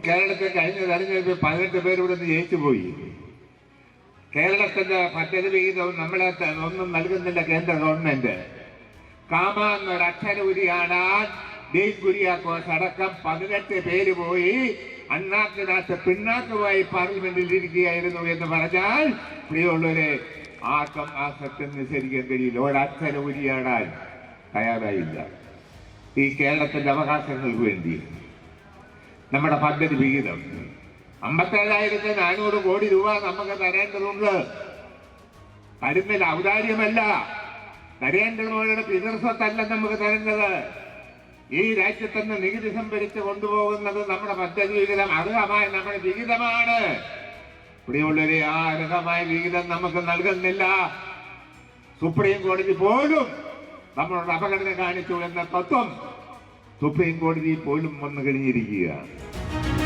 കേരളത്തിൽ കഴിഞ്ഞ തെരഞ്ഞെടുപ്പിൽ 18 പേര് ഇവിടെ നിന്ന് ജയിച്ചു പോയി. കേരളത്തിന്റെ പദ്ധതി വിഹിതവും നമ്മളെ ഒന്നും നൽകുന്നില്ല കേന്ദ്ര ഗവൺമെന്റ്. കാമ എന്നൊരക്ഷര ഉരിയാടാൻ ഡീൻ കുര്യാക്കോസ് അടക്കം 18 പേര് പോയി അണ്ണാക്കിനകത്ത് പിണ്ണാക്കുമായി പാർലമെന്റിൽ ഇരിക്കുകയായിരുന്നു എന്ന് പറഞ്ഞാൽ പ്രിയമുള്ളവരെ ആർക്കും ആ സത്യം നിഷേധിക്കാൻ കഴിയില്ല. ഒരക്ഷര ഉരിയാടാൻ തയ്യാറായില്ല. ഈ കേരളത്തിന്റെ അവകാശങ്ങൾക്ക് വേണ്ടി നമ്മുടെ പദ്ധതി വിഹിതം 57,400 കോടി രൂപ നമുക്ക് തരേണ്ടതുണ്ട്. തരുന്നില്ല, ഔദാര്യമല്ല. നരേന്ദ്രമോദിയുടെ പിതൃസ്വത്തല്ല നമുക്ക് തരേണ്ടത്. ഈ രാജ്യത്ത് നിന്ന് നികുതി സംഭരിച്ച് കൊണ്ടുപോകുന്നത് നമ്മുടെ പദ്ധതി വിഹിതം, അർഹമായ നമ്മുടെ വിഹിതമാണ്. പ്രിയമുള്ളവരെ, ആ അർഹമായ വിഹിതം നമുക്ക് നൽകുന്നില്ല. സുപ്രീം കോടതി പോലും നമ്മളോട് അപകടം കാണിച്ചു എന്ന തത്വം സുപ്രീം കോടതി പോലും വന്നു കഴിഞ്ഞിരിക്കുക.